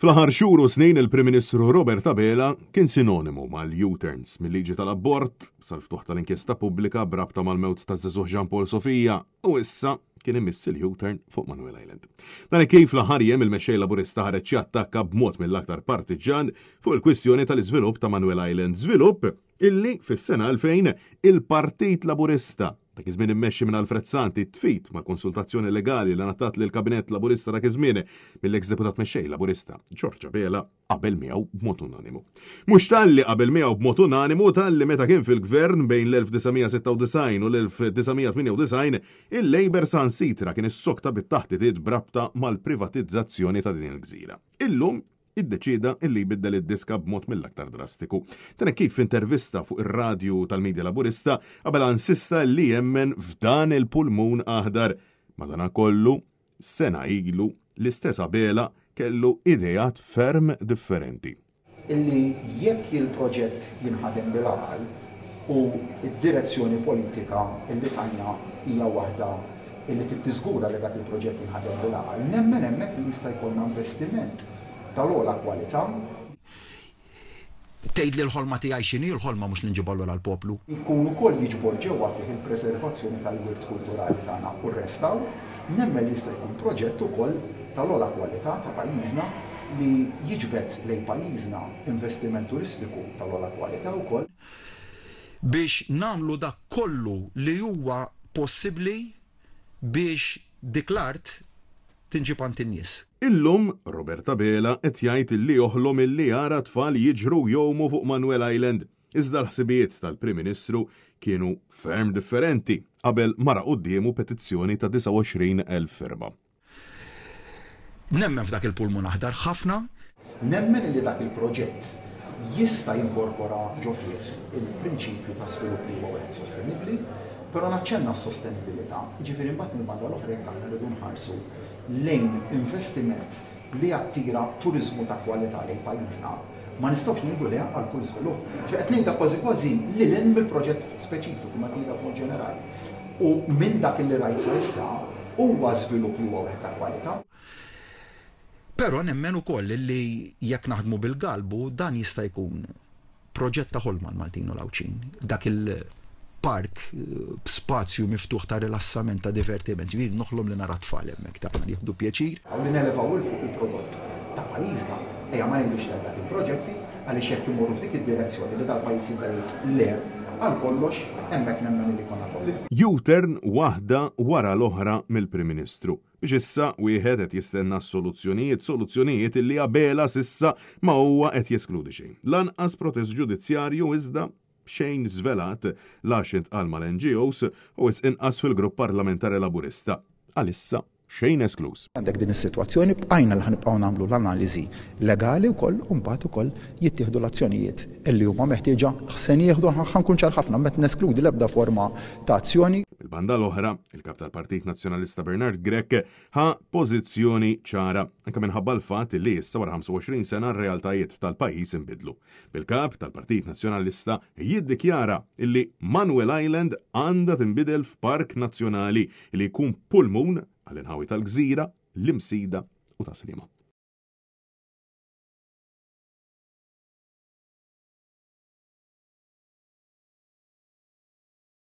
Fl-aħħar xhur u snin il-Prim Ministru Robert Abela kien sinonimu mal-U-turns mill-liġi tal-abort sal-ftuħ tal-inkjesta pubblika brabta mal-mewt ta' żagħżugħ Jean Paul Sofija u issa kien imiss il-U-turn fuq Manuel Island. Dan kif fl-aħħar jiem il-mexxej Laburista ħareġ xi attakka b'mod mill-aktar partiġan fuq il-kwistjoni tal-iżvilupp ta' Manuel Island, żvilupp illi fis-sena 2000 il-Partit Laburista dak iż-żmien immexxi minn Alfred Santi tfit mal-konsultazzjoni legali li ngħatat lill-Kabinett Laburista dak iż-żmien mill-eks deputat mexxej Laburista George Abela qabel miegħu b'mod unanimu. Mhux talli qabel miegħu b'mod unanimu talli meta kien fil-gvern bejn l-1996 u l-1998 il-Labor sansitra kien issokta bit-taħdiet brabta mal-privatizzazzjoni ta' din il-gżira. Illum iddeċida illi jbiddel id-diska b'mod mill-aktar drastiku. Tana kif intervista fuq ir-radju tal-Midja Laburista qabel insista li jemmen f'dan il-pulmun aħdar. Madankollu sena ilu l-istess Abela kellu idejat ferm differenti. Illi jekk il-proġett jinħadem bil-aqal u id-direzzjoni politika illi tagħna hija waħda illi tittiżgura li dak il-proġett jinħadem bil-aqal, nemmen hemmhekk li jista' jkollna investiment tal-ogħla kwalità. Tgħid li l-ħolma tiegħi x'inhi, l-ħolma mhux li nġibollu għall-poplu. Jkun ukoll jiġbor ġewwa fih il-preservazzjoni tal-wirt kulturali tagħna u r-restaw, nemmen li jista' jkun proġett ukoll tal-ogħla kwalità ta' pajjiżna li jiġbed lejn pajjiżna investiment turistiku tal-ogħla kwalità wkoll. Biex nagħmlu dak kollu li huwa possibbli biex dik l-art tinġib għand in-nies. Illum Robert Abela qed jgħid illi joħlom illi jara tfal jiġru jowmu fuq Manuel Island. Iżda l-ħsibijiet tal-Prim Ministru kienu ferm differenti qabel mara qudiemu petizzjoni ta' 29,000 firma. Nemmen f'dak il-pulmun aħdar ħafna. Nemmen li dak il-proġett jista' jinkorpora ġo fih il-prinċipju ta' svilupp li huwa sostenibbli, però naċċenna s-sostenibilità. Jiġifieri mbagħad mill-banda l-oħra jekk aħna rridu nħarsu lejn investiment li attira turizmu ta' kwalità lejn pajjiżna, ma nistgħux ngħidu leha għal kull żvilupp. Qed ngħidha kważi lil hemm bil-proġett speċifiku ma tgħidha b'mod ġenerali. U minn dak li rajt sa issa huwa żvilupp li huwa wieħed ta' kwalità. Però nemmen ukoll li jekk naħdmu bil-galbu dan jista' jkun proġett ta' ħolma l-Maltin u l-Awċin. Dak il-park b'spazju miftuħ ta' rilassament ta' divertiment, ġifieri noħlom li nara tfal hemmhekk tagħna li jieħdu pjaċir. Għaw li nelevaw il fuq il-prodott ta' pajjiżna, ejja ma ngħidux li dak il-proġetti għaliex hekk imorru f'dik id-direzzjoni li dal-pajjiż jibda le għal kollox hemmhekk nemmen li konna tollis. U-turn waħda wara l-oħra mill-Prim Ministru. Biex issa wieħed qed jistenna soluzzjonijiet illi Abela sissa ma huwa qed jeskludi xejn. Lanqas protest ġudizzjarju iżda xejn żvelat laxint qal mal-NGOs u inqas fil-grupp parlamentari Laburista. Għalissa xejn esklus. Għandek din is-sitwazzjoni bqajna li ħanibqgħu nagħmlu l-analiżi legali wkoll u mbagħad ukoll jittieħdu l-azzjonijiet illi huma meħtieġa ħsen jieħdu ħankun ċar ħafna meta neskludi l-ebda forma ta' azzjoni. Il-banda l-oħra, il-kap tal-Partit Nazzjonalista Bernard Grech ħa pożizzjoni ċara anke minħabba l-fatt li issa wara 25 sena r-realtajiet tal-pajjiż inbidlu. Bil-kap tal-Partit Nazzjonalista jiddikjara illi Manuel Island għandha tinbidel f'park nazzjonali li jkun pulmun għall-inħawi tal-gżira, l-imsida u ta' sinima.